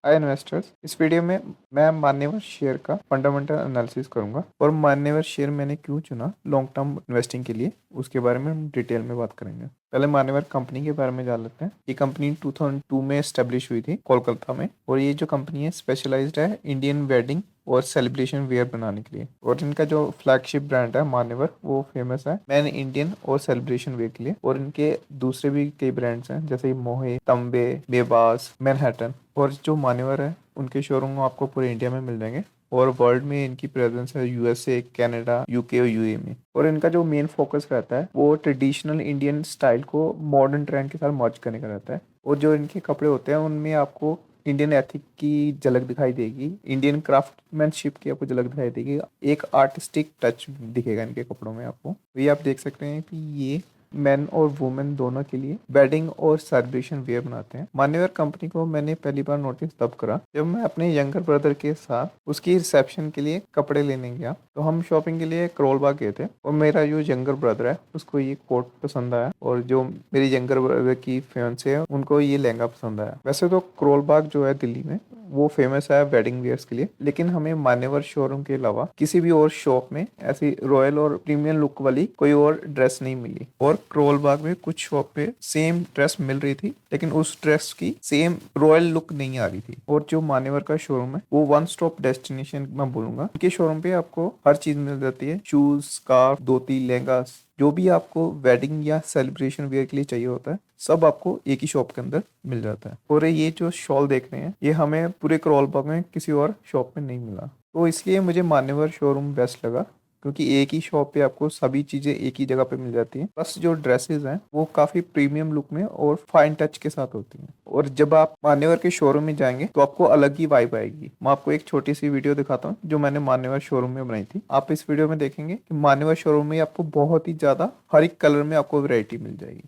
Hi investors. इस video में मैं मान्यवर शेयर का फंडामेंटल एनालिसिस करूंगा और मान्यवर शेयर मैंने क्यों चुना लॉन्ग टर्म इन्वेस्टिंग के लिए, उसके बारे में हम डिटेल में बात करेंगे। पहले मान्यवर कंपनी के बारे में जान लेते हैं। ये कंपनी 2002 में एस्टेब्लिश हुई थी कोलकाता में, और ये जो कंपनी है स्पेशलाइज्ड है इंडियन वेडिंग और सेलिब्रेशन वेयर बनाने के लिए। और इनका जो फ्लैगशिप ब्रांड है मान्यवर, वो फेमस है मैन इंडियन और सेलिब्रेशन वेयर के लिए। और इनके दूसरे भी कई ब्रांड्स हैं जैसे मोहे, तंबे, बेबास, मैनहट्टन। और जो मान्यवर है उनके शोरूम आपको पूरे इंडिया में मिल जाएंगे, और वर्ल्ड में इनकी प्रेजेंस है यूएसए, कनाडा, यूके और यूए में। और इनका जो मेन फोकस रहता है वो ट्रेडिशनल इंडियन स्टाइल को मॉडर्न ट्रेंड के साथ मर्ज करने का रहता है। और जो इनके कपड़े होते हैं उनमें आपको इंडियन एथिक की झलक दिखाई देगी, इंडियन क्राफ्टमैनशिप की आपको झलक दिखाई देगी, एक आर्टिस्टिक टच दिखेगा इनके कपड़ों में आपको। ये आप देख सकते हैं कि ये मेन और वुमेन दोनों के लिए वेडिंग और सेलिब्रेशन वेयर बनाते हैं। मान्यवर कंपनी को मैंने पहली बार नोटिस तब करा जब मैं अपने यंगर ब्रदर के साथ उसकी रिसेप्शन के लिए कपड़े लेने गया। तो हम शॉपिंग के लिए करोल बाग गए थे, और मेरा जो यंगर ब्रदर है उसको ये कोट पसंद आया, और जो मेरी यंगर ब्रदर की फियांसे है उनको ये लहंगा पसंद आया। वैसे तो करोल बाग जो है दिल्ली में वो फेमस है वेडिंग वेयर्स के लिए, लेकिन हमें मान्यवर शोरूम के अलावा किसी भी और शॉप में ऐसी रॉयल और प्रीमियम लुक वाली कोई और ड्रेस नहीं मिली। और करोल बाग में कुछ शॉप पे सेम ड्रेस मिल रही थी, लेकिन उस ड्रेस की सेम रॉयल लुक नहीं आ रही थी। और जो मान्यवर का शोरूम है वो वन स्टॉप डेस्टिनेशन मैं बोलूंगा। उनके शोरूम पे आपको हर चीज मिल जाती है, शूज, स्कार्फ, धोती, लहंगा, जो भी आपको वेडिंग या सेलिब्रेशन वेयर के लिए चाहिए होता है सब आपको एक ही शॉप के अंदर मिल जाता है। और ये जो शॉल देख रहे हैं ये हमें पूरे करोल बाग में किसी और शॉप में नहीं मिला, तो इसलिए मुझे मान्यवर शोरूम बेस्ट लगा, क्योंकि एक ही शॉप पे आपको सभी चीजें एक ही जगह पे मिल जाती हैं। प्लस जो ड्रेसेस हैं वो काफी प्रीमियम लुक में और फाइन टच के साथ होती हैं। और जब आप मान्यवर के शोरूम में जाएंगे तो आपको अलग ही वाइब आएगी। मैं आपको एक छोटी सी वीडियो दिखाता हूँ जो मैंने मान्यवर शोरूम में बनाई थी। आप इस वीडियो में देखेंगे कि मान्यवर शोरूम में आपको बहुत ही ज्यादा हर एक कलर में आपको वैरायटी मिल जाएगी।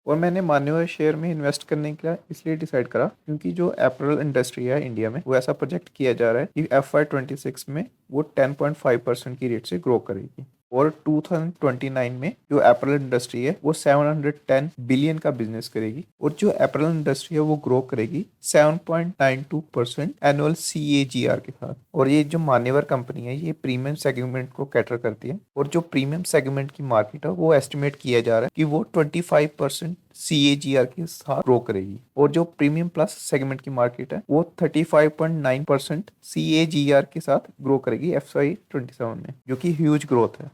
और मैंने मान्यवर शेयर में इन्वेस्ट करने का इसलिए डिसाइड करा क्योंकि जो अपैरल इंडस्ट्री है इंडिया में वो ऐसा प्रोजेक्ट किया जा रहा है कि FY26 में वो 10.5% की रेट से ग्रो करेगी। और 2029 में जो अपैरल इंडस्ट्री है वो 710 बिलियन का बिजनेस करेगी, और जो अपैरल इंडस्ट्री है वो ग्रो करेगी 7.92% एनुअल CAGR के साथ। और ये जो मान्यवर कंपनी है ये प्रीमियम सेगमेंट को कैटर करती है, और जो प्रीमियम सेगमेंट की मार्केट है वो एस्टिमेट किया जा रहा है कि वो 25% CAGR के साथ ग्रो करेगी। और जो प्रीमियम प्लस सेगमेंट की मार्केट है वो 35.9% CAGR के साथ ग्रो करेगी FY27 में, जो कि ह्यूज ग्रोथ है।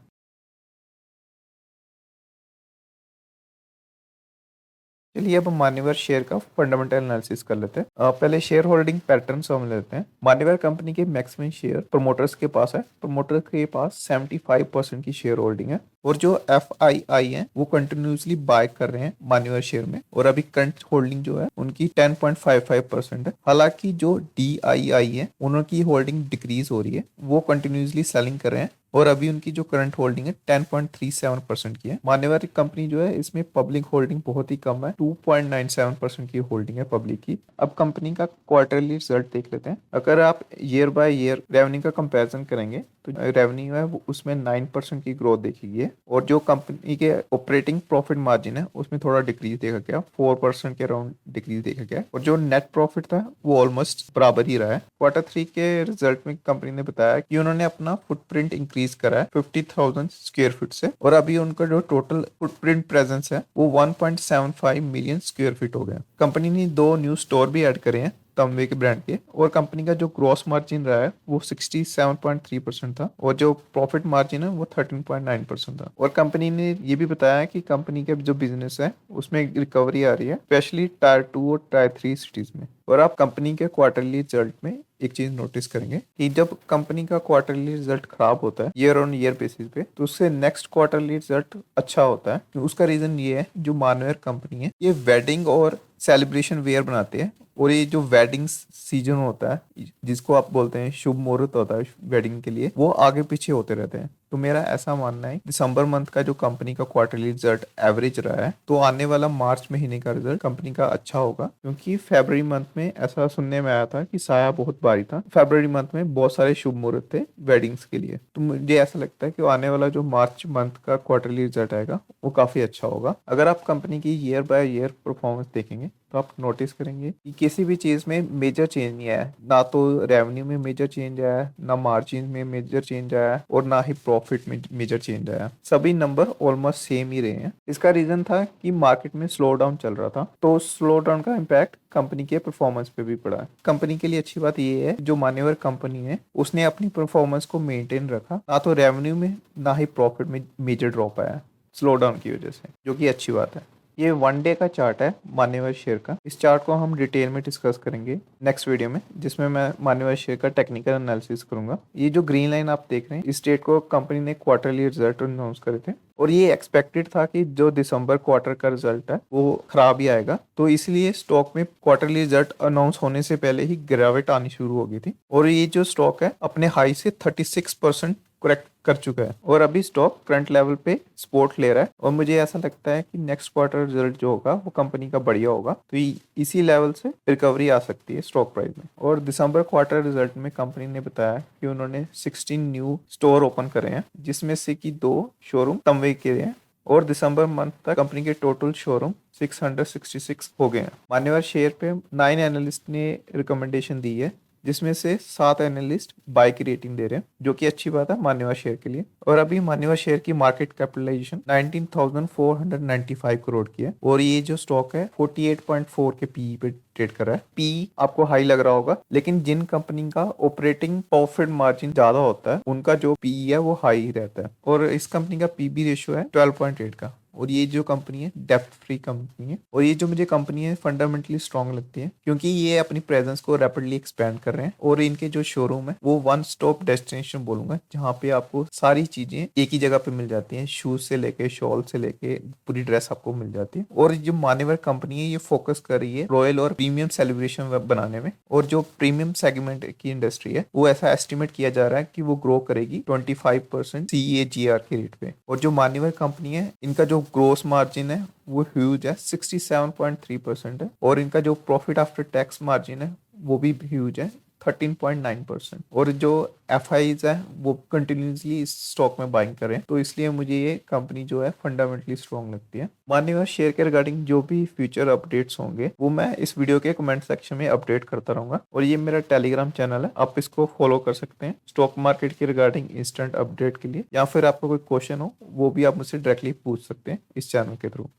चलिए अब हम मान्यवर शेयर का फंडामेंटल एनालिसिस कर लेते हैं। पहले शेयर होल्डिंग पैटर्न समझ लेते हैं। मान्यवर कंपनी के मैक्सिमम शेयर प्रमोटर्स के पास है। प्रमोटर के पास 75% की शेयर होल्डिंग है, और जो FII है वो कंटिन्यूसली बाय कर रहे हैं मान्यवर शेयर में, और अभी करंट होल्डिंग जो है उनकी 10.55% है। हालांकि जो DII है उनकी होल्डिंग डिक्रीज हो रही है, वो कंटिन्यूसली सेलिंग कर रहे हैं, और अभी उनकी जो करंट होल्डिंग है 10.37% की है। मान्यवर कंपनी जो है इसमें पब्लिक होल्डिंग बहुत ही कम है, 2.97% की होल्डिंग है पब्लिक की। अब कंपनी का क्वार्टरली रिजल्ट देख लेते हैं। अगर आप ईयर बाय ईयर रेवेन्यू का कंपैरिजन करेंगे तो रेवेन्यू है वो उसमें 9% की ग्रोथ देखी गई है, और जो कंपनी के ऑपरेटिंग प्रॉफिट मार्जिन है उसमें थोड़ा डिक्रीज देखा गया, 4% के अराउंड डिक्रीज देखा गया। और जो नेट प्रॉफिट था वो ऑलमोस्ट बराबर ही रहा है। Q3 के रिजल्ट में कंपनी ने बताया कि उन्होंने अपना फुटप्रिंट इंक्रीज करा है 50,000 स्क्वायर फीट से, और अभी उनका जो टोटल फुटप्रिंट प्रेजेंस है वो 1.75 मिलियन स्क्वायर फीट हो गया। कंपनी ने 2 न्यू स्टोर भी ऐड करे हैं तमवे के ब्रांड के, और कंपनी का जो ग्रॉस मार्जिन रहा है वो 67.3% था, और जो प्रॉफिट मार्जिन है वो 13.9% था। और कंपनी ने ये भी बताया कि कंपनी का जो बिजनेस है उसमें रिकवरी आ रही है, स्पेशली टायर 2 और टायर 3 सिटीज में। और आप कंपनी के क्वार्टरली रिजल्ट में एक चीज नोटिस करेंगे कि जब कंपनी का क्वार्टरली रिजल्ट खराब होता है ईयर ऑन ईयर बेसिस पे, तो उससे नेक्स्ट क्वार्टरली रिजल्ट अच्छा होता है। उसका रीजन ये है, जो मान्यवर कंपनी है ये वेडिंग और सेलिब्रेशन वेयर बनाते हैं, और ये जो वेडिंग सीजन होता है जिसको आप बोलते हैं शुभ मुहूर्त होता है वेडिंग के लिए, वो आगे पीछे होते रहते हैं। तो मेरा ऐसा मानना है दिसंबर मंथ का जो कंपनी का क्वार्टरली रिजल्ट एवरेज रहा है, तो आने वाला मार्च महीने का रिजल्ट कंपनी का अच्छा होगा, क्योंकि फरवरी मंथ में ऐसा सुनने में आया था कि साया बहुत भारी था। फरवरी मंथ में बहुत सारे शुभ मुहूर्त थे वेडिंग्स के लिए, तो मुझे ऐसा लगता है कि आने वाला जो मार्च मंथ का क्वार्टरली रिजल्ट आएगा वो काफी अच्छा होगा। अगर आप कंपनी की ईयर बाय ईयर परफॉर्मेंस देखेंगे तो आप नोटिस करेंगे कि किसी भी चीज में मेजर चेंज नहीं आया, ना तो रेवेन्यू में मेजर चेंज आया है, ना मार्जिन में मेजर चेंज आया है, और ना ही प्रॉफिट में मेजर चेंज आया। सभी नंबर ऑलमोस्ट सेम ही रहे हैं। इसका रीजन था कि मार्केट में स्लो डाउन चल रहा था, तो स्लो डाउन का इम्पैक्ट कंपनी के परफॉर्मेंस पे भी पड़ा है। कंपनी के लिए अच्छी बात ये है जो मान्यवर कंपनी है उसने अपनी परफॉर्मेंस को मेंटेन रखा, ना तो रेवेन्यू में ना ही प्रॉफिट में मेजर ड्रॉप आया स्लो डाउन की वजह से, जो कि अच्छी बात है। ये 1 डे का चार्ट है मान्यवर शेयर का। इस चार्ट को हम डिटेल में डिस्कस करेंगे नेक्स्ट वीडियो में, जिसमें मैं मान्यवर शेयर का टेक्निकल एनालिसिस करूंगा। ये जो ग्रीन लाइन आप देख रहे हैं, इस डेट को कंपनी ने क्वार्टरली रिजल्ट अनाउंस करे थे, और ये एक्सपेक्टेड था कि जो दिसंबर क्वार्टर का रिजल्ट है वो खराब ही आएगा, तो इसलिए स्टॉक में क्वार्टरली रिजल्ट अनाउंस होने से पहले ही गिरावट आनी शुरू हो गई थी, और ये जो स्टॉक है अपने हाई से 36% करेक्ट कर चुका है, और अभी स्टॉक करंट लेवल पे सपोर्ट ले रहा है। और मुझे ऐसा लगता है कि नेक्स्ट क्वार्टर रिजल्ट जो होगा वो कंपनी का बढ़िया होगा, तो इसी लेवल से रिकवरी आ सकती है स्टॉक प्राइस में। और दिसंबर क्वार्टर रिजल्ट में कंपनी ने बताया कि उन्होंने 16 न्यू स्टोर ओपन करे हैं, जिसमें से कि 2 शोरूम तमवे के हैं, और दिसंबर मंथ तक कंपनी के टोटल शोरूम 666 हो गए हैं। मान्यवर शेयर पे 9 एनालिस्ट ने रिकमेंडेशन दी है, जिसमें से 7 एनालिस्ट बाय की रेटिंग दे रहे हैं, जो कि अच्छी बात है मान्यवर शेयर के लिए। और अभी मान्यवर शेयर की मार्केट कैपिटलाइजेशन 19,495 करोड़ की है, और ये जो स्टॉक है 48.4 के पीई पे ट्रेड कर रहा है। पीई आपको हाई लग रहा होगा, लेकिन जिन कंपनी का ऑपरेटिंग प्रॉफिट मार्जिन ज्यादा होता है उनका जो पीई है वो हाई ही रहता है, और इस कंपनी का पीबी रेशियो है 12.8 का। और ये जो कंपनी है डेप्ट फ्री कंपनी है, और ये जो मुझे कंपनी है फंडामेंटली स्ट्रांग लगती है, क्योंकि ये अपनी प्रेजेंस को रैपिडली एक्सपैंड कर रहे हैं, और इनके जो शोरूम है वो वन स्टॉप डेस्टिनेशन बोलूंगा, जहाँ पे आपको सारी चीजें एक ही जगह पे मिल जाती हैं, शूज से लेके शॉल से लेके पूरी ड्रेस आपको मिल जाती है। और जो मान्यवर कंपनी है ये फोकस कर रही है रॉयल और प्रीमियम सेलिब्रेशन बनाने में, और जो प्रीमियम सेगमेंट की इंडस्ट्री है वो ऐसा एस्टिमेट किया जा रहा है कि वो ग्रो करेगी 25% CAGR के रेट पे। और जो मान्यवर कंपनी है इनका जो ग्रोस मार्जिन है वो ह्यूज है, 67.3% है, और इनका जो प्रॉफिट आफ्टर टैक्स मार्जिन है वो भी ह्यूज है, 13.9%। और जो FIs है वो कंटिन्यूसली इस स्टॉक में बाइंग करें, तो इसलिए मुझे ये कंपनी जो है फंडामेंटली स्ट्रॉन्ग लगती है। मान्यवर शेयर के रिगार्डिंग जो भी फ्यूचर अपडेट्स होंगे वो मैं इस वीडियो के कमेंट सेक्शन में अपडेट करता रहूंगा, और ये मेरा टेलीग्राम चैनल है, आप इसको फॉलो कर सकते हैं स्टॉक मार्केट के रिगार्डिंग इंस्टेंट अपडेट के लिए, या फिर आपको कोई क्वेश्चन हो वो भी आप मुझसे डायरेक्टली पूछ सकते हैं इस चैनल के थ्रू।